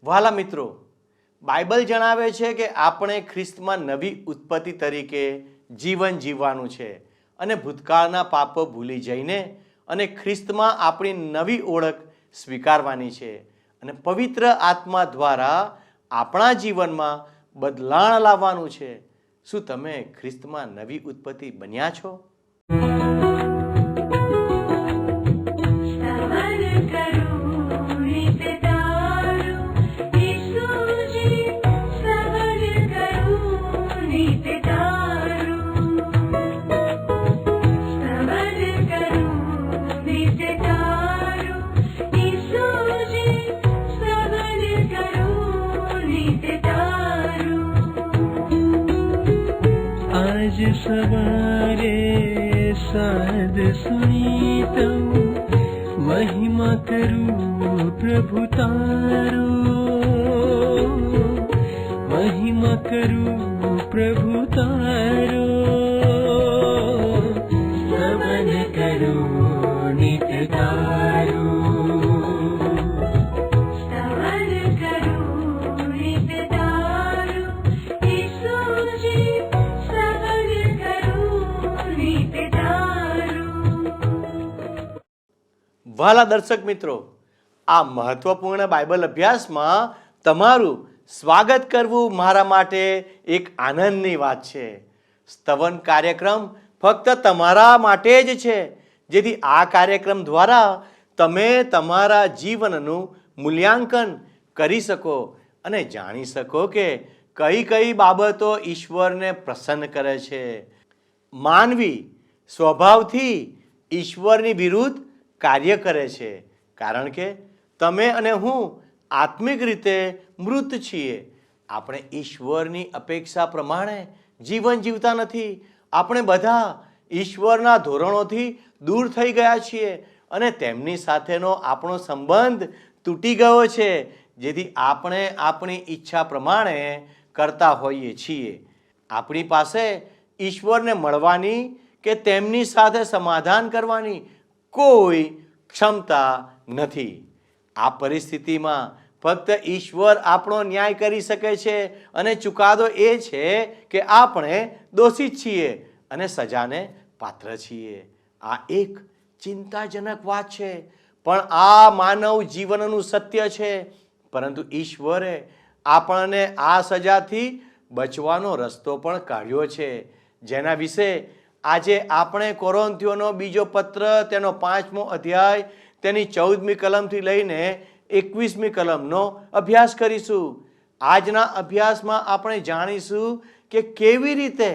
વહાલા મિત્રો, બાઇબલ જણાવે છે કે આપણે ખ્રિસ્તમાં નવી ઉત્પત્તિ તરીકે જીવન જીવવાનું છે અને ભૂતકાળના પાપો ભૂલી જઈને અને ખ્રિસ્તમાં આપણી નવી ઓળખ સ્વીકારવાની છે અને પવિત્ર આત્મા દ્વારા આપણા જીવનમાં બદલાણ લાવવાનું છે. શું તમે ખ્રિસ્તમાં નવી ઉત્પત્તિ બન્યા છો? आज सवारे साध सुनी तऊ महिमा करूं प्रभु तारो, महिमा करूं प्रभु तारो, स्तवन करूं नित्य तारो. વહાલા દર્શક મિત્રો, આ મહત્વપૂર્ણ બાઇબલ અભ્યાસમાં તમારું સ્વાગત કરવું મારા માટે એક આનંદની વાત છે. સ્તવન કાર્યક્રમ ફક્ત તમારા માટે જ છે, જેથી આ કાર્યક્રમ દ્વારા તમે તમારા જીવનનું મૂલ્યાંકન કરી શકો અને જાણી શકો કે કઈ કઈ બાબતો ઈશ્વરને પ્રસન્ન કરે છે. માનવી સ્વભાવથી ઈશ્વરની વિરુદ્ધ કાર્ય કરે છે, કારણ કે તમે અને હું આત્મિક રીતે મૃત છીએ. આપણે ઈશ્વરની અપેક્ષા પ્રમાણે જીવન જીવતા નથી. આપણે બધા ઈશ્વરના ધોરણોથી દૂર થઈ ગયા છીએ અને તેમની સાથેનો આપણો સંબંધ તૂટી ગયો છે, જેથી આપણે આપણી ઈચ્છા પ્રમાણે કરતા હોઈએ છીએ. આપણી પાસે ઈશ્વરને મળવાની કે તેમની સાથે સમાધાન કરવાની કોઈ ક્ષમતા નથી. આ પરિસ્થિતિમાં ફક્ત ઈશ્વર આપણો ન્યાય કરી શકે છે અને ચુકાદો એ છે કે આપણે દોષિત છીએ અને સજાને પાત્ર છીએ. આ એક ચિંતાજનક વાત છે, પણ આ માનવ જીવનનું સત્ય છે. પરંતુ ઈશ્વરે આપણને આ સજાથી બચવાનો રસ્તો પણ કાઢ્યો છે, જેના વિશે આજે આપણે કોરિન્થીયોનો બીજો પત્ર તેનો 5મો અધ્યાય તેની 14મી કલમથી લઈને 21મી કલમનો અભ્યાસ કરીશું. આજના અભ્યાસમાં આપણે જાણીશું કે કેવી રીતે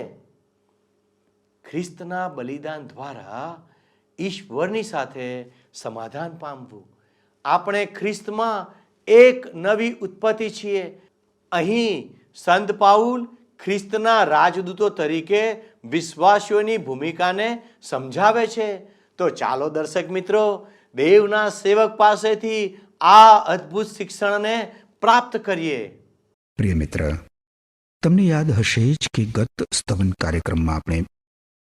ખ્રિસ્તના બલિદાન દ્વારા ઈશ્વરની સાથે સમાધાન પામવું. આપણે ખ્રિસ્તમાં એક નવી ઉત્પત્તિ છીએ. અહીં સંત પાઉલ ખ્રિસ્તના રાજદૂતો તરીકે વિશ્વાસીઓની ભૂમિકાને સમજાવે છે. તો ચાલો દર્શક મિત્રો, દેવના સેવક પાસેથી આ અદ્ભુત શિક્ષણને પ્રાપ્ત કરીએ. પ્રિય મિત્ર, તમને યાદ હશે જ કે ગત સ્તવન કાર્યક્રમમાં આપણે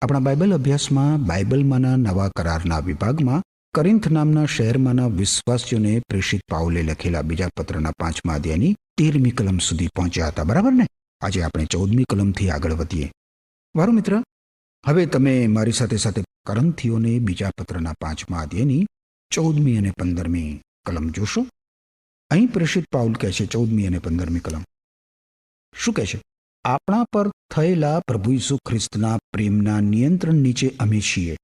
આપણા બાઇબલ અભ્યાસમાં બાઇબલમાંના નવા કરારના વિભાગમાં કોરિન્થ નામના શહેરમાંના વિશ્વાસીઓને પ્રેષિત પાઉલે લખેલા બીજા પત્રના 5મા અધ્યાયની 13મી કલમ સુધી પહોંચ્યા હતા, બરાબર ને? આજે આપણે 14મી કલમથી આગળ વધીએ. વારું મિત્ર, હવે તમે મારી સાથે સાથે કોરિન્થીયોને બીજા પત્રના 5મા અધ્યાયની 14મી અને 15મી કલમ જોશો. અહીં પ્રેષિત પાઉલ કહે છે, 14મી અને 15મી કલમ શું કહે છે? આપણા પર થયેલા પ્રભુ ઈસુ ખ્રિસ્તના પ્રેમના નિયંત્રણ નીચે અમે છીએ,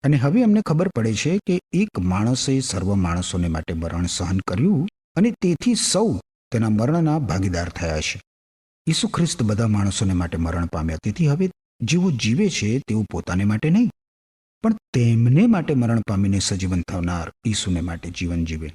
અને હવે અમને ખબર પડે છે કે એક માણસે સર્વ માણસોને માટે મરણ સહન કર્યું અને તેથી સૌ તેના મરણના ભાગીદાર થયા છે. ઈસુ ખ્રિસ્ત બધા માણસોને માટે મરણ પામ્યા, તેથી હવે જેઓ જીવે છે તેઓ પોતાને માટે નહીં, પણ તેમને માટે મરણ પામીને સજીવન થનાર ઈસુને માટે જીવન જીવે.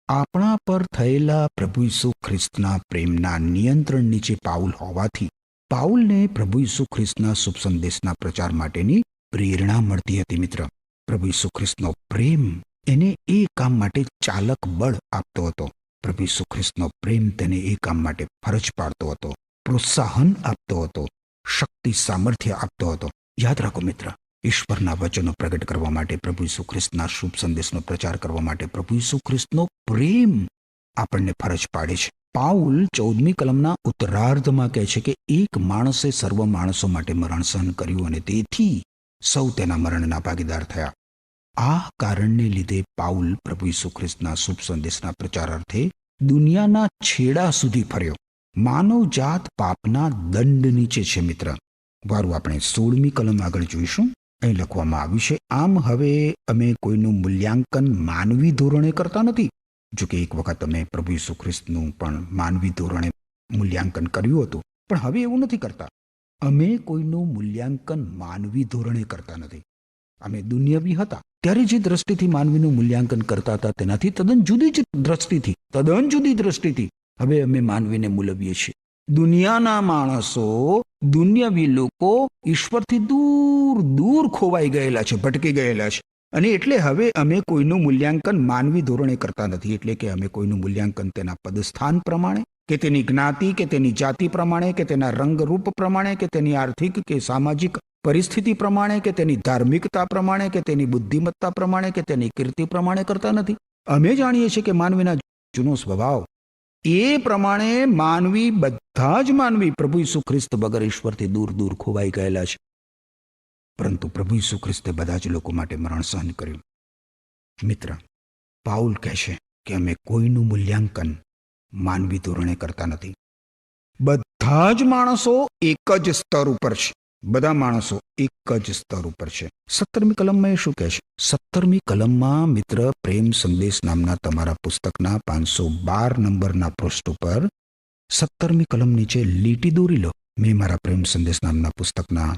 આપણા પર થયેલા પ્રભુ ઈસુ ખ્રિસ્તના પ્રેમના નિયંત્રણ નીચે પાઉલ હોવાથી પાઉલને પ્રભુ ઈસુ ખ્રિસ્તના શુભ સંદેશના પ્રચાર માટેની પ્રેરણા મળતી હતી. મિત્ર, પ્રભુ ઈસુ ખ્રિસ્તનો પ્રેમ એને એ કામ માટે ચાલક બળ આપતો હતો. પ્રભુ ઈસુ ખ્રિસ્તનો પ્રેમ તેને એ કામ માટે ફરજ પાડતો હતો, પ્રોત્સાહન આપતો હતો, શક્તિ સામર્થ્ય આપતો હતો. યાદ રાખો મિત્ર, ઈશ્વરના વચનો પ્રગટ કરવા માટે, પ્રભુ ઈસુ ખ્રિસ્તના શુભ સંદેશનો પ્રચાર કરવા માટે પ્રભુ ઈસુ ખ્રિસ્તનો પ્રેમ આપણને ફરજ પાડે છે. પાઉલ 14મી કલમના ઉત્તરાર્ધમાં કહે છે કે એક માણસે સર્વ માણસો માટે મરણ સહન કર્યું અને તેથી સૌ તેના મરણના ભાગીદાર થયા. આ કારણને લીધે પાઉલ પ્રભુ ઈસુ ખ્રિસ્તના શુભ સંદેશના પ્રચારાર્થે દુનિયાના છેડા સુધી ફર્યો. માનવ જાત પાપના દંડ નીચે છે મિત્ર. વારું આપણે 16મી કલમ આગળ જોઈશું. અહીં લખવામાં આવ્યું છે, આમ હવે અમે કોઈનું મૂલ્યાંકન માનવી ધોરણે કરતા નથી. જો કે એક વખત અમે પ્રભુ ઈસુ ખ્રિસ્તનું પણ માનવી ધોરણે મૂલ્યાંકન કર્યું હતું, પણ હવે એવું નથી કરતા. અમે કોઈનું મૂલ્યાંકન માનવી ધોરણે કરતા નથી. અમે દુનિયાવી હતા ત્યારે જે દ્રષ્ટિથી માનવીનું મૂલ્યાંકન કરતા હતા તેનાથી તદ્દન જુદી દ્રષ્ટિથી હવે અમે માનવીને મૂલવીએ છીએ. દુનિયાના માણસો, દુનિયાવી લોકો ઈશ્વરથી દૂર ખોવાઈ ગયેલા છે, ભટકી ગયેલા છે. અને એટલે હવે અમે કોઈનું મૂલ્યાંકન માનવી ધોરણે કરતા નથી. એટલે કે અમે કોઈનું મૂલ્યાંકન તેના પદસ્થાન પ્રમાણે કે તેની જ્ઞાતિ કે તેની જાતિ પ્રમાણે કે તેના રંગરૂપ પ્રમાણે કે તેની આર્થિક કે સામાજિક પરિસ્થિતિ પ્રમાણે કે તેની ધાર્મિકતા પ્રમાણે કે તેની બુદ્ધિમત્તા પ્રમાણે કે તેની કીર્તિ પ્રમાણે કરતા નથી. અમે જાણીએ છીએ કે માનવીના જૂનો સ્વભાવ એ પ્રમાણે બધા જ માનવી પ્રભુ ઈસુ ખ્રિસ્ત વગર ઈશ્વરથી દૂર ખોવાઈ ગયેલા છે. પરંતુ પ્રભુ ઈસુ ખ્રિસ્તે બધા જ લોકો માટે મરણ સહન કર્યું. મિત્ર, પાઉલ કહે છે કે અમે કોઈનું મૂલ્યાંકન માનવી ધોરણે કરતા નથી. બધા જ માણસો એક જ સ્તર ઉપર છે. બધા માણસો એક જ સ્તર ઉપર છે. 17મી કલમમાં એ શું કહે છે? 17મી કલમમાં મિત્ર, પ્રેમ સંદેશ નામના તમારા પુસ્તકના 512 નંબરના પૃષ્ઠ ઉપર 17મી કલમ નીચે લીટી દોરી લો. મેં મારા પ્રેમ સંદેશ નામના પુસ્તકના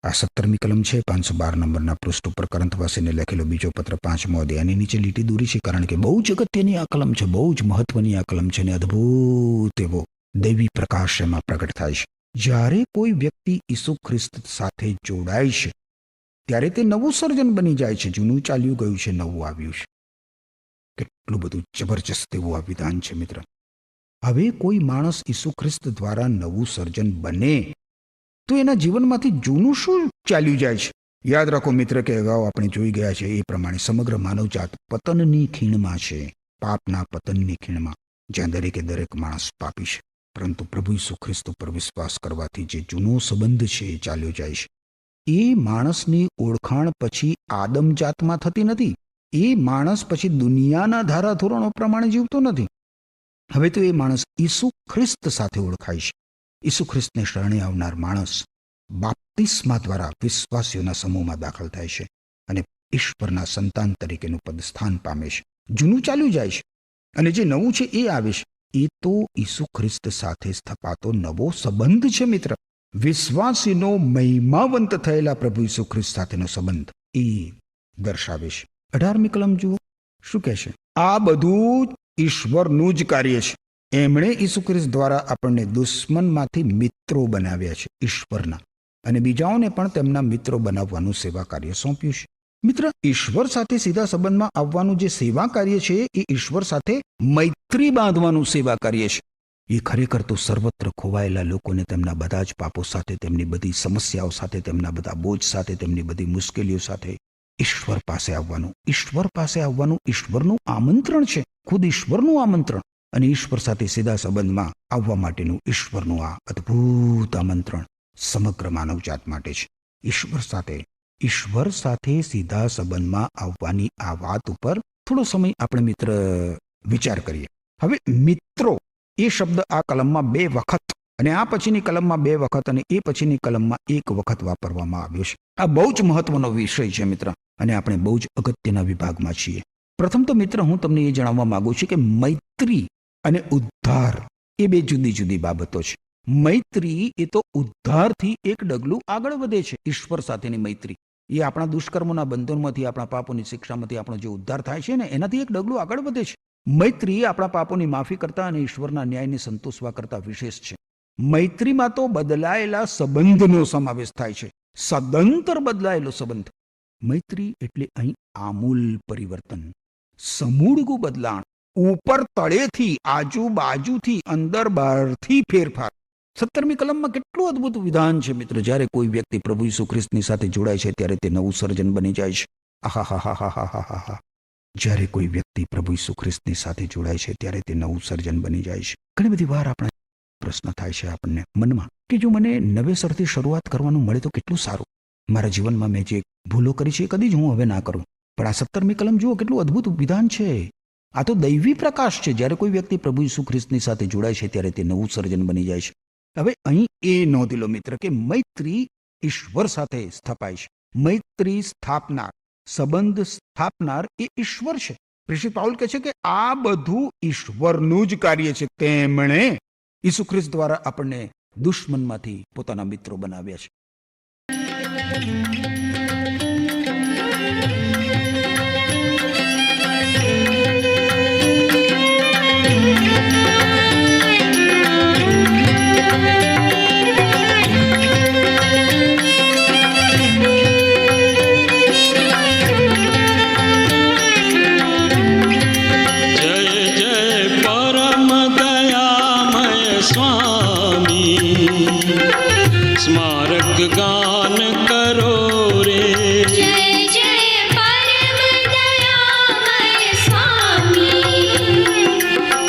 આ 17મી કલમ છે, 512 નંબરના પૃષ્ઠ ઉપર કરંથવાસીને લખેલો બીજો પત્ર 5મો અધ્યાયની નીચે લીટી દોરી છે, કારણ કે બહુ જ અગત્યની આ કલમ છે, બહુ જ મહત્વની આ કલમ છે અને અદ્ભુત એવો દૈવી પ્રકાશ એમાં પ્રગટ થાય છે. જ્યારે કોઈ વ્યક્તિ ઈસુ ખ્રિસ્ત સાથે જોડાય છે ત્યારે તે નવું સર્જન બની જાય છે. જૂનું ચાલ્યું ગયું છે, નવું આવ્યું છે. કેટલું બધું જબરજસ્ત એવું આ વિધાન છે મિત્ર. હવે કોઈ માણસ ઈસુ ખ્રિસ્ત દ્વારા નવું સર્જન બને તો એના જીવનમાંથી જૂનું શું ચાલ્યું જાય છે? યાદ રાખો મિત્ર કે અગાઉ આપણે જોઈ ગયા છે એ પ્રમાણે સમગ્ર માનવજાત પતનની ખીણમાં છે, પાપના પતનની ખીણમાં, જ્યાં દરેક માણસ પાપી છે. પરંતુ પ્રભુ ઈસુ ખ્રિસ્ત પર વિશ્વાસ કરવાથી જે જૂનો સંબંધ છે એ ચાલ્યો જાય છે. એ માણસની ઓળખાણ પછી આદમ જાતમાં થતી નથી. એ માણસ પછી દુનિયાના ધારાધોરણો પ્રમાણે જીવતો નથી. હવે તો એ માણસ ઈસુ ખ્રિસ્ત સાથે ઓળખાય છે. ઈસુ ખ્રિસ્તને શરણે આવનાર માણસ બાપ્તિસ્મા દ્વારા વિશ્વાસીઓના સમૂહમાં દાખલ થાય છે અને ઈશ્વરના સંતાન તરીકેનું પદ સ્થાન પામે છે. જૂનું ચાલ્યું જાય છે અને જે નવું છે એ આવે છે. એ તો ઈસુ ખ્રિસ્ત સાથે સ્થપાતો નવો સંબંધ છે મિત્ર. વિશ્વાસીનો મહિમાવંત થયેલા પ્રભુ ઈસુ ખ્રિસ્ત સાથેનો સંબંધ એ દર્શાવે છે. 18મી કલમ જુઓ શું કહે છે? આ બધું ઈશ્વરનું જ કાર્ય છે. એમણે ઈસુ ખ્રિસ્ત દ્વારા આપણને દુશ્મનમાંથી મિત્રો બનાવ્યા છે ઈશ્વરના, અને બીજાઓને પણ તેમના મિત્રો બનાવવાનું સેવા કાર્ય સોંપ્યું છે. મિત્ર, ઈશ્વર સાથે સીધા સંબંધમાં આવવાનું જે સેવા કાર્ય છે એ ઈશ્વર સાથે મૈત્રી બાંધવાનું સેવા કાર્ય છે. એ ખરેખર તો સર્વત્ર ખોવાયેલા લોકોને તેમના બધા જ પાપો સાથે, તેમની બધી સમસ્યાઓ સાથે, તેમના બધા બોજ સાથે, તેમની બધી મુશ્કેલીઓ સાથે ઈશ્વર પાસે આવવાનું ઈશ્વરનું આમંત્રણ છે. ખુદ ઈશ્વરનું આમંત્રણ અને ઈશ્વર સાથે સીધા સંબંધમાં આવવા માટેનું ઈશ્વરનું આ અદ્ભુત આમંત્રણ સમગ્ર માનવજાત માટે છે. ઈશ્વર સાથે સીધા સંબંધમાં આવવાની આ વાત ઉપર થોડો સમય આપણે મિત્ર વિચાર કરીએ. હવે મિત્રો એ શબ્દ આ કલમમાં 2 વખત અને આ પછીની કલમમાં 2 વખત અને એ પછીની કલમમાં 1 વખત વાપરવામાં આવ્યો છે. આ બહુ જ મહત્વનો વિષય છે મિત્ર, અને આપણે બહુ જ અગત્યના વિભાગમાં છીએ. પ્રથમ તો મિત્ર હું તમને એ જણાવવા માંગુ છું કે મૈત્રી અને ઉદ્ધાર એ 2 જુદી જુદી બાબતો છે. મૈત્રી એ તો ઉદ્ધારથી એક ડગલું આગળ વધે છે. ઈશ્વર સાથેની મૈત્રી એ આપણા દુષ્કર્મોના બંધનમાંથી, આપણા પાપોની શિક્ષામાંથી આપણો જે ઉદ્ધાર થાય છે ને એનાથી એક ડગલું આગળ વધે છે. મૈત્રી આપણા પાપોની માફી કરતા અને ઈશ્વરના ન્યાયને સંતોષવા કરતા વિશેષ છે. મૈત્રીમાં તો બદલાયેલા સંબંધનો સમાવેશ થાય છે, સદંતર બદલાયેલો સંબંધ. મૈત્રી એટલે અહીં આમૂલ પરિવર્તન, સમૂળગું બદલાણ, ઉપર તળેથી, આજુબાજુથી, અંદર બહારથી ફેરફાર. 17મી કલમમાં કેટલું અદ્ભુત વિધાન છે મિત્ર. જ્યારે કોઈ વ્યક્તિ પ્રભુ ઈસુ ખ્રિસ્તની સાથે જોડાય છે ત્યારે તે નવું સર્જન બની જાય છે. આહાહાહાહાહાહા. જ્યારે કોઈ વ્યક્તિ પ્રભુ ઈસુ ખ્રિસ્તની સાથે જોડાય છે ત્યારે તે નવું સર્જન બની જાય છે. ઘણી બધી વાર આપણે પ્રશ્ન થાય છે આપણને મનમાં કે જો મને નવેસરથી શરૂઆત કરવાનું મળે તો કેટલું સારું. મારા જીવનમાં મેં જે ભૂલો કરી છે એ કદી જ હું હવે ના કરું. પણ આ 17મી કલમ જુઓ, કેટલું અદ્ભુત વિધાન છે. આ તો દૈવી પ્રકાશ છે. જ્યારે કોઈ વ્યક્તિ પ્રભુ ઈસુ ખ્રિસ્તની સાથે જોડાય છે ત્યારે તે નવું સર્જન બની જાય છે. હવે અહીં એ નોંધી લો મિત્ર કે મૈત્રી ઈશ્વર સાથે સ્થપાય છે. મૈત્રી સ્થાપનાર, સંબંધ સ્થાપનાર એ ઈશ્વર છે. પ્રેષિત પાઉલ કહે છે કે આ બધું ઈશ્વરનું જ કાર્ય છે. તેમણે ઈસુ ખ્રિસ્ત દ્વારા આપણને દુશ્મનમાંથી પોતાના મિત્રો બનાવ્યા છે. स्मारक गान करो रे. जय जय परम दयामय स्वामी,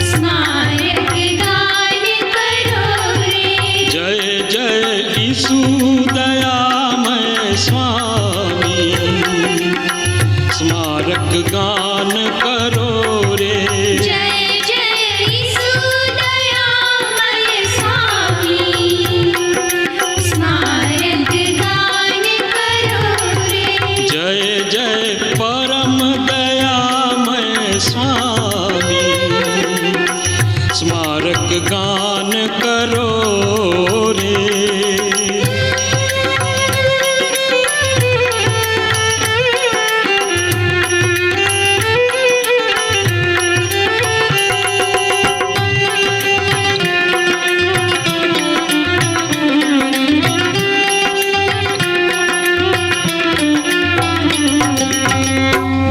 स्मारक गान करो रे. जय जय ईसु दयामय स्वामी, स्मारक गान करो रे. जय जय ईसु दयामय स्वामी, स्मारक गान करो रे. जय जय परम दयामय स्वामी, स्मारक गान करो रे.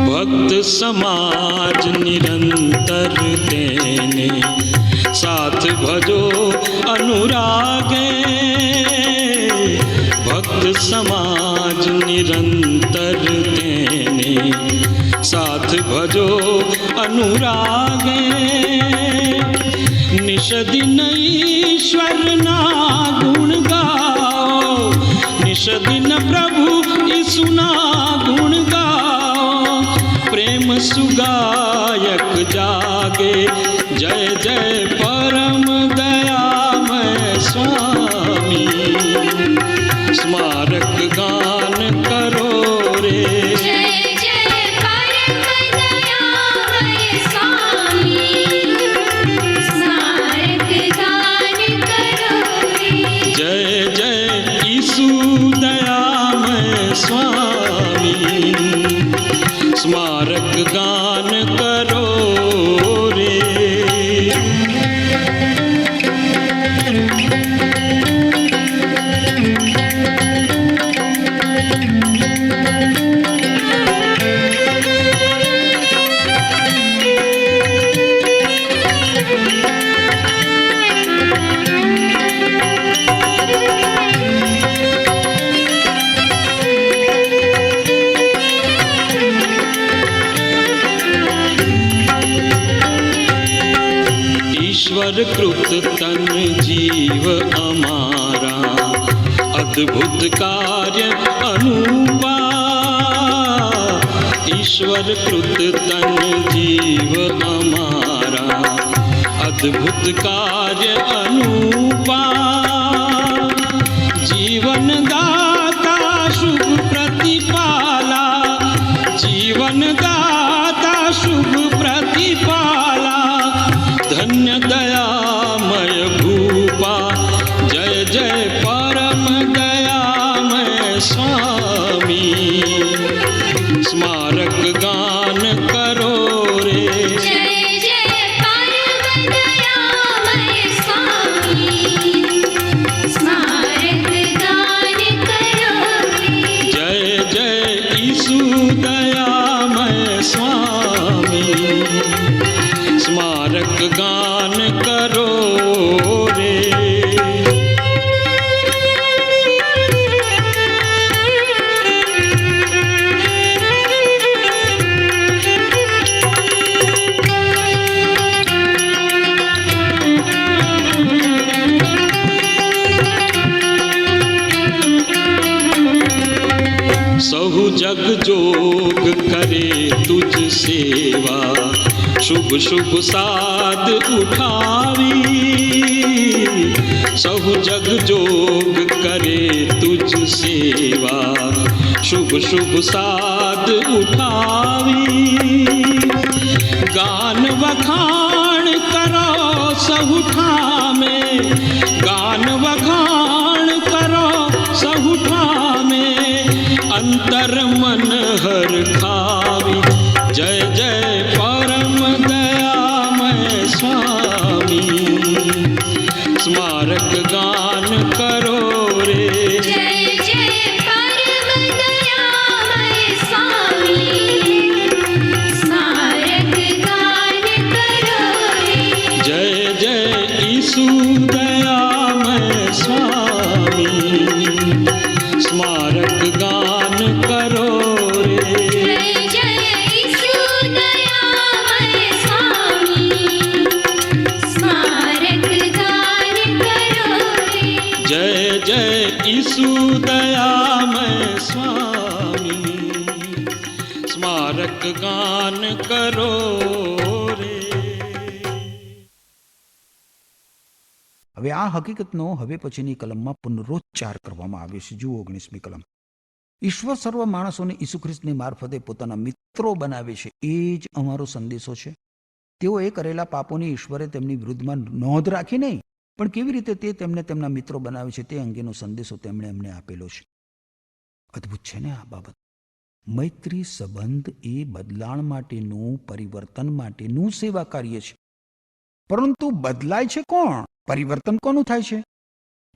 भक्त समाज निरंतर तेने साथ भजो अनुरागे. भक्त समाज निरंतर तेने साथ भजो अनुरागे. निश दिन ईश्वर ना गुण गाओ, निश दिन प्रभु यीशु ना गुण गाओ. प्रेम सुगायक जागे. जय जय परम दयामय स्वामी, स्मारक गान करो रे. जय जय परम दयामय स्वामी, स्मारक गान करो रे. जय जय ईसु दयामय स्वामी, स्मारक गान करो रे. ईश्वर कृत तन जीव हमारा, अद्भुत कार्य अनुपा. ईश्वर कृत तन जीव हमारा, अद्भुत कार्य अनुपा. जीवन दाता शुभ प्रतिपाला, जीवन दाता शुभ प्रतिपाला. धन्य दयामय भूपा. जय जय परम दयामय स्वामी, स्मारक गान करो रे. जय जय परम दयामय स्वामी, स्मारक गान करो जग जोग करे तुझ सेवा शुभ शुभ साध उठावी सहु जग जोग करे तुझ सेवा शुभ शुभ साध उठावी गान वखाण करो सहु ठामे गान वखाण करो सहु ठामे अंतर मन हर खावी जय जय परम दयामय स्वामी स्मारक गान करो रे जय जय परम दयामय स्वामी स्मारक गान करो रे जय जय ईसु दयामय स्वामी स्मारक गान करो रे जय जय ईशु दयामय स्वामी स्मारक गान करो रे जय जय ईसु दयामय स्वामी स्मारक गान करो रे હવે આ હકીકતનો હવે પછીની કલમમાં પુનરોચ્ચાર કરવામાં આવ્યો છે. જુઓ 19મી કલમ. ઈશ્વર સર્વ માણસોને ઈસુ ખ્રિસ્તની મારફતે પોતાના મિત્રો બનાવે છે, એ જ અમારો સંદેશો છે. તેઓએ કરેલા પાપોની ઈશ્વરે તેમની વિરુદ્ધમાં નોંધ રાખી નહીં, પણ કેવી રીતે તે તેમને તેમના મિત્રો બનાવે છે તે અંગેનો સંદેશો તેમણે અમને આપેલો છે. અદ્ભુત છે ને આ બાબત. મૈત્રી સંબંધ એ બદલાણ માટેનું, પરિવર્તન માટેનું સેવા કાર્ય છે. પરંતુ બદલાય છે કોણ? પરિવર્તન કોનું થાય છે?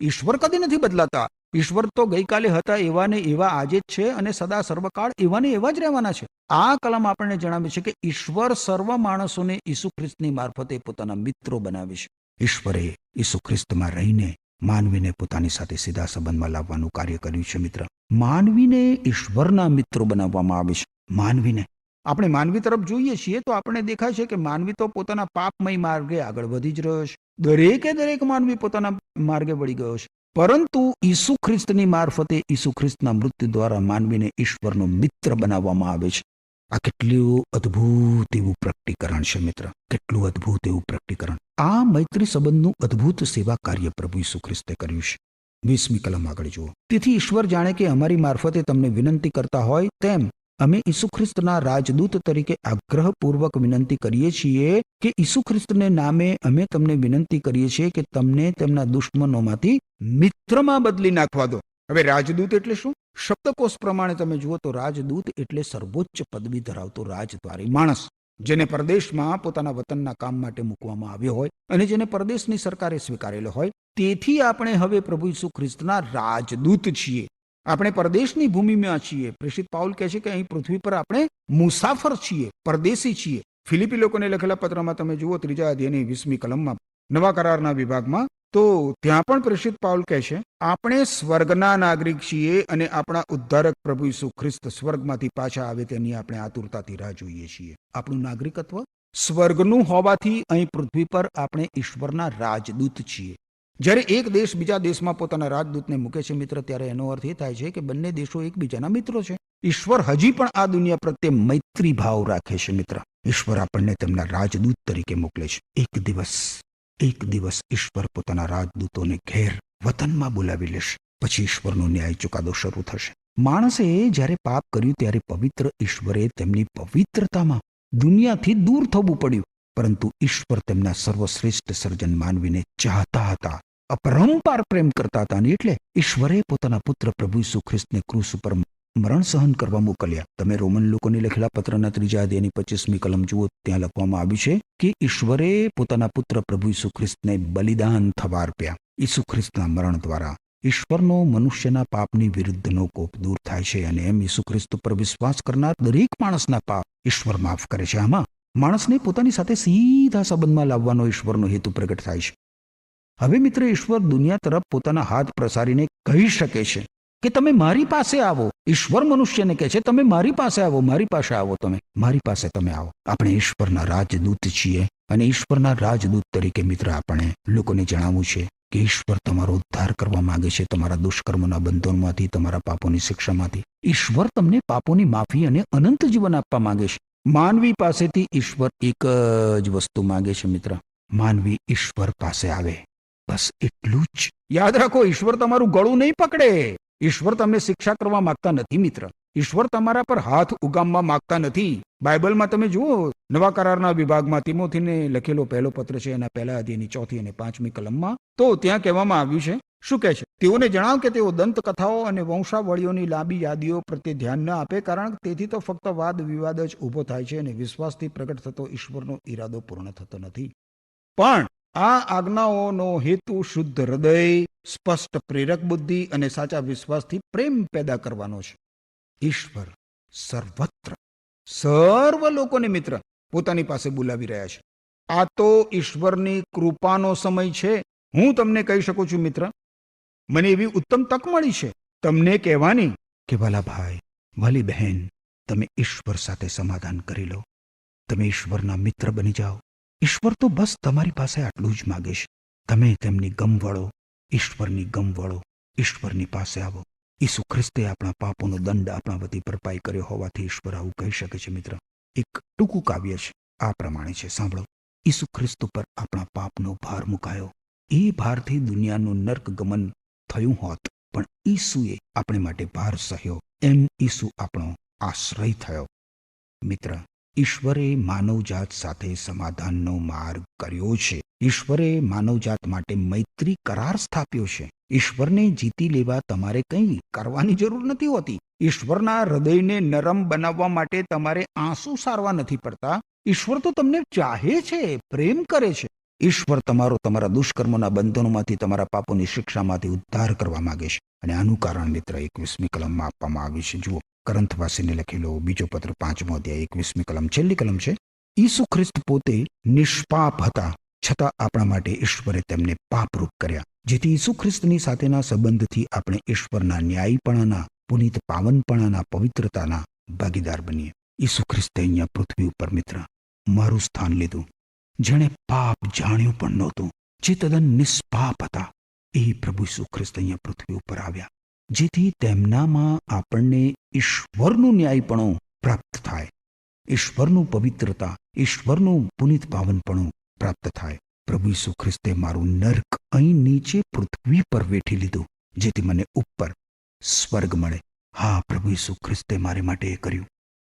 ઈશ્વર કદી નથી બદલાતા. ઈશ્વર તો ગઈકાલે હતા એવા ને એવા આજે જ છે અને સદા સર્વકાળ એવા ને એવા જ રહેવાના છે. આ કલમ આપણને જણાવે છે કે ઈશ્વર સર્વ માણસોને ઈસુ ખ્રિસ્તની મારફતે પોતાના મિત્રો બનાવે છે. ઈશ્વરે ઈસુ ખ્રિસ્તમાં રહીને માનવીને પોતાની સાથે સીધા સંબંધમાં લાવવાનું કાર્ય કર્યું છે. મિત્ર, માનવીને ઈશ્વરના મિત્રો બનાવવામાં આવે છે. માનવીને આપણે માનવી તરફ જોઈએ છીએ તો આપણને દેખાય છે કે માનવી તો પોતાના પાપમય માર્ગે આગળ વધી જ રહ્યો છે. દરેક માનવી પોતાના માર્ગે વળી ગયો છે. પરંતુ ઈસુ ખ્રિસ્તની મારફતે ઈસુ ખ્રિસ્તના મૃત્યુ દ્વારા માનવીને ઈશ્વરનો મિત્ર બનાવવામાં આવે છે. આ કેટલું અદ્ભુત એવું પ્રકટીકરણ છે મિત્ર, કેટલું અદ્ભુત એવું પ્રકટીકરણ. આ મૈત્રી સંબંધનું અદ્ભુત સેવા કાર્ય પ્રભુ ઈસુ ખ્રિસ્તે કર્યું છે. 20મી કલમ આગળ જુઓ. તેથી ઈશ્વર જાણે કે અમારી મારફતે તમને વિનંતી કરતા હોય તેમ અમે ઈસુ ખ્રિસ્તના રાજદૂત તરીકે આગ્રહપૂર્વક વિનંતી કરીએ છીએ કે ઈસુ ખ્રિસ્તને નામે અમે તમને વિનંતી કરીએ છીએ કે તમને તેમના દુશ્મનોમાંથી મિત્રમાં બદલી નાખવા દો. હવે રાજદૂત એટલે શું? શબ્દકોશ પ્રમાણે તમે જુઓ તો રાજદૂત એટલે સર્વોચ્ચ પદવી ધરાવતો રાજદ્વારી માણસ, જેને પરદેશમાં પોતાના વતનના કામ માટે મૂકવામાં આવ્યો હોય અને જેને પરદેશની સરકારે સ્વીકારેલો હોય. તેથી આપણે હવે પ્રભુ ઈસુ ખ્રિસ્તના રાજદૂત છીએ. આપણે પરદેશની ભૂમિમાં છીએ. પ્રેષિત પાઉલ કહે છે કે અહીં પૃથ્વી પર આપણે મુસાફર છીએ, પરદેશી છીએ. ફિલિપી લોકોને લખેલા પત્રમાં તમે જુઓ 3 અધ્યાયની 20મી કલમમાં નવા કરારના વિભાગમાં, તો ત્યાં પણ પ્રેષિત પાઉલ કહે છે આપણે સ્વર્ગના નાગરિક છીએ અને આપણા ઉદ્ધારક પ્રભુ ઈસુ ખ્રિસ્ત સ્વર્ગમાંથી પાછા આવે તેની આપણે આતુરતાથી રાહ જોઈએ છીએ. આપણું નાગરિકત્વ સ્વર્ગનું હોવાથી અહીં પૃથ્વી પર આપણે ઈશ્વરના રાજદૂત છીએ. જ્યારે એક દેશ બીજા દેશમાં પોતાના રાજદૂતને મૂકે છે મિત્ર, ત્યારે એનો અર્થ એ થાય છે કે બંને દેશો એકબીજાના મિત્રો છે. ઈશ્વર હજી પણ આ દુનિયા પ્રત્યે મૈત્રી ભાવ રાખે છે મિત્ર. ઈશ્વર આપણને તેમના રાજદૂત તરીકે મોકલે છે. એક દિવસ ઈશ્વર પોતાના રાજદૂતોને ઘેર વતનમાં બોલાવી લેશે. પછી ઈશ્વરનો ન્યાય ચુકાદો શરૂ થશે. માણસે જ્યારે પાપ કર્યું ત્યારે પવિત્ર ઈશ્વરે તેમની પવિત્રતામાં દુનિયાથી દૂર થવું પડ્યું, પરંતુ ઈશ્વર તેમના સર્વશ્રેષ્ઠ સર્જન માનવીને ચાહતા હતા, અપરંપાર પ્રેમ કરતા હતા, અને એટલે ઈશ્વરે પોતાના પુત્ર પ્રભુ ઈસુ ખ્રિસ્તને ક્રૂસ ઉપર મરણ સહન કરવા મોકલ્યા. તમે રોમન લોકોને લખેલા પત્રના 3 અધ્યાયની 25મી કલમ જુઓ. ત્યાં લખવામાં આવ્યું છે કે ઈશ્વરે પોતાના પુત્ર પ્રભુ ઈસુ ખ્રિસ્તને બલિદાન થવા આપ્યા. ઈસુ ખ્રિસ્તના મરણ દ્વારા ઈશ્વરનો મનુષ્યના પાપની વિરુદ્ધનો કોપ દૂર થાય છે, અને એમ ઈસુ ખ્રિસ્ત પર વિશ્વાસ કરનાર દરેક માણસના પાપ ઈશ્વર માફ કરે છે. આમાં માણસને પોતાની સાથે સીધા સંબંધમાં લાવવાનો ઈશ્વરનો હેતુ પ્રગટ થાય છે. હવે મિત્ર, ઈશ્વર દુનિયા તરફ પોતાના હાથ પ્રસારીને કહી શકે છે કે તમે મારી પાસે આવો. ઈશ્વર મનુષ્યને કહે છે તમે મારી પાસે આવો, મારી પાસે આવો, તમે મારી પાસે તમે આવો. આપણે ઈશ્વરના રાજદૂત છીએ, અને ઈશ્વરના રાજદૂત તરીકે મિત્ર આપણે લોકોને જણાવવું છે કે ઈશ્વર તમારો ઉદ્ધાર કરવા માંગે છે, તમારા દુષ્કર્મોના બંધનમાંથી, તમારા પાપોની શિક્ષામાંથી. ઈશ્વર તમને પાપોની માફી અને અનંત જીવન આપવા માંગે છે. માનવી પાસેથી ઈશ્વર એક જ વસ્તુ માંગે છે મિત્ર. માનવી ઈશ્વર પાસે આવે, બસ એટલું જ. યાદ રાખો, ઈશ્વર તમારું ગળું નહીં પકડે. ઈશ્વર તમને શિક્ષા કરવા માંગતા નથી મિત્ર. ઈશ્વર તમારા પર હાથ ઉગામવા માંગતા નથી. બાઇબલમાં તમે જુઓ, નવા કરારના વિભાગમાં તિમોથીને લખેલો પહેલો પત્ર છે, એના પહેલા અધ્યાયની 4 અને 5મી કલમમાં તો ત્યાં કહેવામાં આવ્યું છે, શું કહે છે? તેઓને જણાવ કે તેઓ દંતકથાઓ અને વંશાવળીઓની લાંબી યાદીઓ પ્રત્યે ધ્યાન ન આપે, કારણ કે તેથી તો ફક્ત વાદ વિવાદ જ ઊભો થાય છે અને વિશ્વાસથી પ્રગટ થતો ઈશ્વરનો ઈરાદો પૂર્ણ થતો નથી. પણ આ આજ્ઞાઓનો હેતુ શુદ્ધ હૃદય, સ્પષ્ટ પ્રેરક બુદ્ધિ અને સાચા વિશ્વાસથી પ્રેમ પેદા કરવાનો છે. ઈશ્વર સર્વત્ર સર્વ લોકોને મિત્ર પોતાની પાસે બોલાવી રહ્યા છે. આ તો ઈશ્વરની કૃપાનો સમય છે. હું તમને કહી શકું છું મિત્ર, મને એવી ઉત્તમ તક મળી છે તમને કહેવાની કે વાલા ભાઈ, વાલી બહેન, તમે ઈશ્વર સાથે સમાધાન કરી લો. તમે ઈશ્વરના મિત્ર બની જાઓ. ઈશ્વર તો બસ તમારી પાસે આટલું જ માગે છે. તમે તેમની ગમ વળો, ઈશ્વરની ગમ વળો, ઈશ્વરની પાસે આવો. ઈસુ ખ્રિસ્તે આપણા પાપોનો દંડ આપણા વતી ભરપાઈ કર્યો હોવાથી ઈશ્વર આવું કહી શકે છે મિત્ર. એક ટૂંકું કાવ્ય છે, આ પ્રમાણે છે, સાંભળો. ઈસુ ખ્રિસ્ત પર આપણા પાપનો ભાર મુકાયો. એ ભારથી દુનિયાનું નર્ક ગમન થયું હોત, પણ ઈસુએ આપણે માટે ભાર સહ્યો, એમ ઈસુ આપણો આશ્રય થયો. મિત્ર, ઈશ્વરે માનવજાત સાથે સમાધાનનો માર્ગ કર્યો છે. ઈશ્વરે માનવજાત માટે મૈત્રી કરાર સ્થાપ્યો છે. ઈશ્વરને જીતી લેવા તમારે કંઈ કરવાની જરૂર નથી હોતી. ઈશ્વરના હૃદયને નરમ બનાવવા માટે તમારે આંસુ સારવા નથી પડતા. ઈશ્વર તો તમને ચાહે છે, પ્રેમ કરે છે. ઈશ્વર તમારો તમારા દુષ્કર્મોના બંધનોમાંથી, તમારા પાપોની શિક્ષામાંથી ઉદ્ધાર કરવા માંગે છે. અને આનું કારણ મિત્ર 21મી કલમમાં આપવામાં આવ્યું છે. જુઓ, કરંથવાસીને લખેલો બીજો પત્ર 5મો અધ્યાય 21મી કલમ, છેલ્લી કલમ છે. ઈસુ ખ્રિસ્ત પોતે નિષ્પાપ હતા, છતાં આપણા માટે ઈશ્વરે તેમને પાપરૂપ કર્યા, જેથી ઈસુ ખ્રિસ્તની સાથેના સંબંધથી આપણે ઈશ્વરના ન્યાયીપણાના, પુનિત પાવનપણાના, પવિત્રતાના ભાગીદાર બનીએ. ઈસુ ખ્રિસ્તે અહીંયા પૃથ્વી ઉપર મિત્ર મારું સ્થાન લીધું. જેણે પાપ જાણ્યું પણ નહોતું, જે તદ્દન નિષ્પાપ હતા, એ પ્રભુ ઈસુ ખ્રિસ્ત અહીંયા પૃથ્વી ઉપર આવ્યા, જેથી તેમનામાં આપણને ઈશ્વરનું ન્યાયપણું પ્રાપ્ત થાય, ઈશ્વરનું પવિત્રતા, ઈશ્વરનું પુનિત પાવનપણું પ્રાપ્ત થાય. પ્રભુ ઈસુ ખ્રિસ્તે મારું નર્ક અહીં નીચે પૃથ્વી પર વેઠી લીધું, જેથી મને ઉપર સ્વર્ગ મળે. હા, પ્રભુ ઈસુ ખ્રિસ્તે મારે માટે એ કર્યું.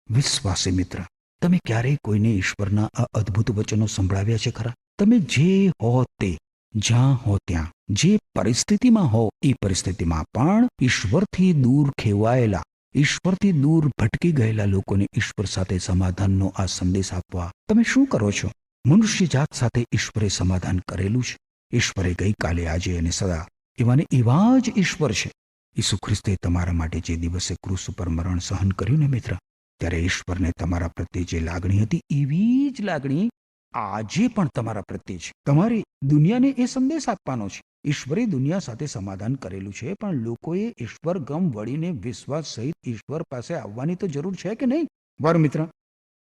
વિશ્વાસી મિત્ર, તમે ક્યારેય કોઈને ઈશ્વરના આ અદ્ભુત વચનો સંભળાવ્યા છે ખરા? તમે જે હો તે, જ્યાં હો ત્યાં, જે પરિસ્થિતિમાં હો એ પરિસ્થિતિમાં પણ ઈશ્વરથી દૂર ખેવાયેલા, ઈશ્વરથી દૂર ભટકી ગયેલા લોકોને ઈશ્વર સાથે સમાધાનનો આ સંદેશ આપવા તમે શું કરો છો? મનુષ્ય જાત સાથે ઈશ્વરે સમાધાન કરેલું છે. ઈશ્વરે ગઈકાલે, આજે અને સદા એવાને એવા જ ઈશ્વર છે. ઈસુ ખ્રિસ્તે તમારા માટે જે દિવસે ક્રૂસ ઉપર મરણ સહન કર્યું ને મિત્ર, ત્યારે ઈશ્વરને તમારા પ્રત્યે જે લાગણી હતી એવી જ લાગણી આજે પણ તમારા પ્રત્યે છે. તમારે દુનિયાને એ સંદેશ આપવાનો છે. ઈશ્વરે દુનિયા સાથે સમાધાન કરેલું છે, પણ લોકોએ ઈશ્વર ગમ વળીને વિશ્વાસ સહિત ઈશ્વર પાસે આવવાની તો જરૂર છે કે નહીં? વાર મિત્ર,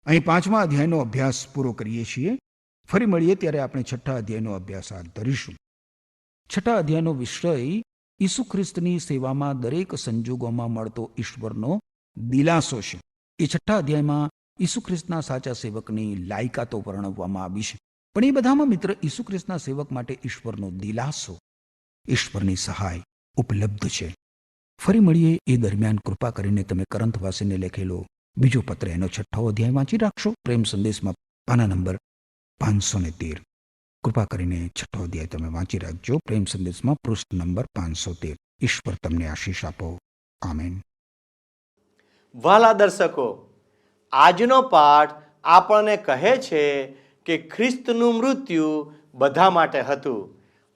અહીં 5મા અધ્યાયનો અભ્યાસ પૂરો કરીએ છીએ. ફરી મળીએ ત્યારે આપણે 6ઠ્ઠા અધ્યાયનો અભ્યાસ હાથ ધરીશું. 6ઠ્ઠા અધ્યાયનો વિષય ઈસુ ખ્રિસ્તની સેવામાં દરેક સંજોગોમાં મળતો ઈશ્વરનો દિલાસો છે. એ 6ઠ્ઠા અધ્યાયમાં ઈસુ ખ્રિસ્તના સાચા સેવકની લાયકાતો વર્ણવવામાં આવી છે. પણ એ બધામાં મિત્ર ઈસુ ખ્રિસ્તના સેવક માટે ઈશ્વરનો દિલાસો, ઈશ્વરની સહાય ઉપલબ્ધ છે. ફરી મળીએ એ દરમિયાન કૃપા કરીને તમે કરંથવાસીને લખેલો બીજો પત્ર એનો 6ઠ્ઠો અધ્યાય વાંચી રાખશો. પ્રેમ સંદેશમાં પાના નંબર 513. કૃપા કરીને 6ઠ્ઠો અધ્યાય તમે વાંચી રાખજો. પ્રેમ સંદેશમાં પૃષ્ઠ નંબર 513. ઈશ્વર તમને આશીષ આપો. આમેન. વાલા દર્શકો, આજનો પાઠ આપણને કહે છે કે ખ્રિસ્તનું મૃત્યુ બધા માટે હતું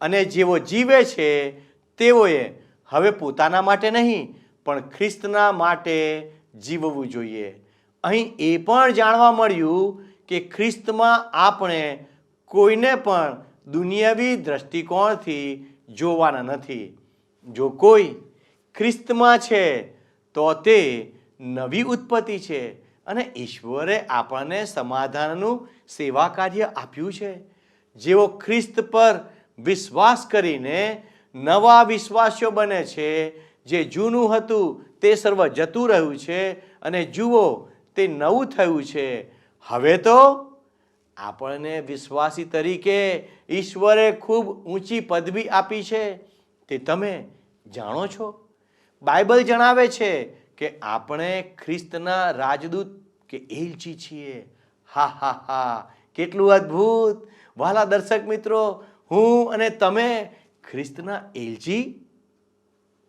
અને જેઓ જીવે છે તેઓએ હવે પોતાના માટે નહીં પણ ખ્રિસ્તના માટે જીવવું જોઈએ. અહીં એ પણ જાણવા મળ્યું કે ખ્રિસ્તમાં આપણે કોઈને પણ દુનિયાવી દ્રષ્ટિકોણથી જોવાના નથી. જો કોઈ ખ્રિસ્તમાં છે તો તે નવી ઉત્પત્તિ છે અને ઈશ્વરે આપણને સમાધાનનું સેવા કાર્ય આપ્યું છે. જેઓ ખ્રિસ્ત પર વિશ્વાસ કરીને નવા વિશ્વાસીઓ બને છે જે જૂનું હતું તે સર્વ જતું રહ્યું છે અને જુઓ તે નવું થયું છે. હવે તો આપણને વિશ્વાસી તરીકે ઈશ્વરે ખૂબ ઊંચી પદવી આપી છે તે તમે જાણો છો. બાઇબલ જણાવે છે કે આપણે ખ્રિસ્તના રાજદૂત કે એલચી છીએ. હા હા હા, કેટલું અદ્ભુત! વહાલા દર્શક મિત્રો, હું અને તમે ખ્રિસ્તના એલચી?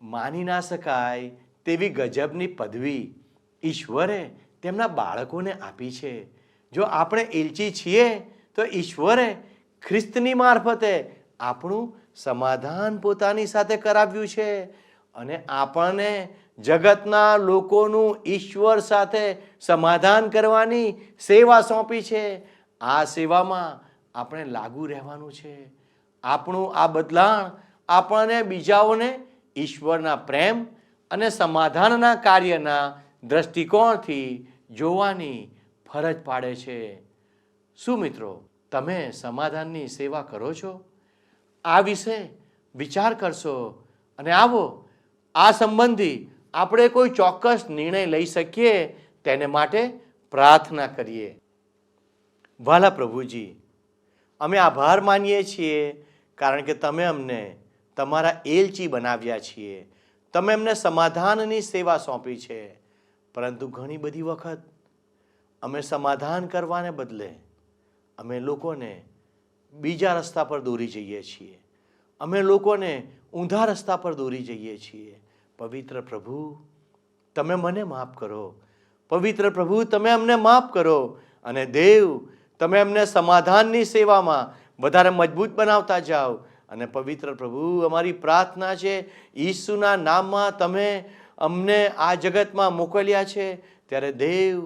માની ના શકાય તેવી ગજબની પદવી ઈશ્વરે તેમના બાળકોને આપી છે. જો આપણે એલચી છીએ તો ઈશ્વરે ખ્રિસ્તની મારફતે આપણું સમાધાન પોતાની સાથે કરાવ્યું છે અને આપણને જગતના લોકોનું ઈશ્વર સાથે સમાધાન કરવાની સેવા સોંપી છે. આ સેવામાં આપણે લાગુ રહેવાનું છે. આપણું આ બદલાણ આપણને બીજાઓને ઈશ્વરના પ્રેમ અને સમાધાનના કાર્યના દ્રષ્ટિકોણથી જોવાની ફરજ પાડે છે. શું મિત્રો, તમે સમાધાનની સેવા કરો છો? આ વિશે વિચાર કરશો અને આવો આ સંબંધી આપણે કોઈ ચોક્કસ નિર્ણય લઈ શકીએ તેને માટે પ્રાર્થના કરીએ. વહાલા પ્રભુજી, અમે આભાર માનીએ છીએ કારણ કે તમે અમને તમારા એલચી બનાવ્યા છીએ. તમે અમને સમાધાનની સેવા સોંપી છે. પરંતુ ઘણી બધી વખત અમે સમાધાન કરવાને બદલે અમે લોકોને બીજા રસ્તા પર દોરી જઈએ છીએ. અમે લોકોને ઊંધા રસ્તા પર દોરી જઈએ છીએ. પવિત્ર પ્રભુ, તમે મને માફ કરો. પવિત્ર પ્રભુ, તમે અમને માફ કરો. અને દેવ, તમે અમને સમાધાનની સેવામાં વધારે મજબૂત બનાવતા જાઓ. અને પવિત્ર પ્રભુ, અમારી પ્રાર્થના છે ઈસુના નામમાં તમે અમને આ જગતમાં મોકલ્યા છે ત્યારે દેવ,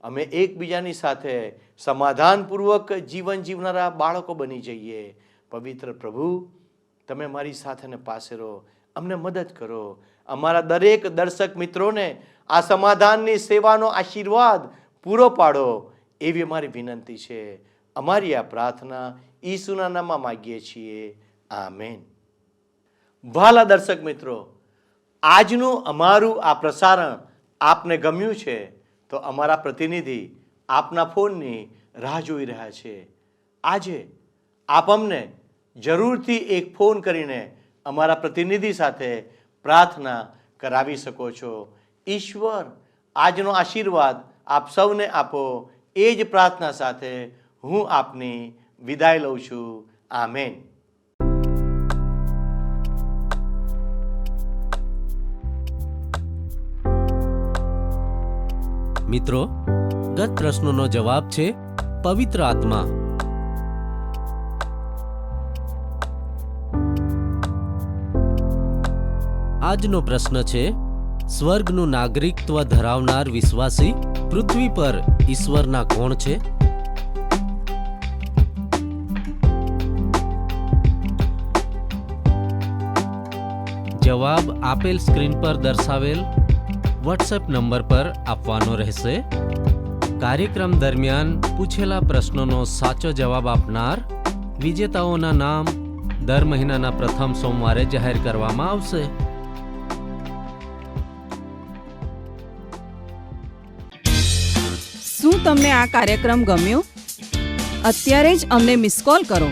અમે એકબીજાની સાથે સમાધાનપૂર્વક જીવન જીવનારા બાળકો બની જઈએ. પવિત્ર પ્રભુ, તમે મારી સાથે ને પાસે રહો, અમને મદદ કરો. અમારા દરેક દર્શક મિત્રોને આ સમાધાનની સેવાનો આશીર્વાદ પૂરો પાડો એવી અમારી વિનંતી છે. અમારી આ પ્રાર્થના ઈસુના નામમાં માગીએ છીએ. આમેન. વહાલા દર્શક મિત્રો, આજનું અમારું આ પ્રસારણ આપને ગમ્યું છે તો અમારા પ્રતિનિધિ આપના ફોનની રાહ જોઈ રહ્યા છે. આજે આપ અમને જરૂરથી એક ફોન કરીને અમારા પ્રતિનિધિ સાથે પ્રાર્થના કરાવી શકો છો. ઈશ્વર આજનો આશીર્વાદ આપ સૌને આપો એ જ પ્રાર્થના સાથે હું આપની વિદાય લઉં છું. આમેન. મિત્રો, ગત પ્રશ્નનો જવાબ છે પવિત્ર આત્મા. આજનો પ્રશ્ન છે, સ્વર્ગનું નાગરિકત્વ ધરાવનાર વિશ્વાસી પૃથ્વી પર ઈશ્વરના કોણ છે? જવાબ આપેલ સ્ક્રીન પર દર્શાવેલ વોટ્સએપ નંબર પર આપવાનો રહેશે. કાર્યક્રમ દરમિયાન પૂછેલા પ્રશ્નોનો સાચો જવાબ આપનાર વિજેતાઓના નામ દર મહિનાના પ્રથમ સોમવારે જાહેર કરવામાં આવશે. શું તમને આ કાર્યક્રમ ગમ્યો? અત્યારે જ અમને મિસ કોલ કરો.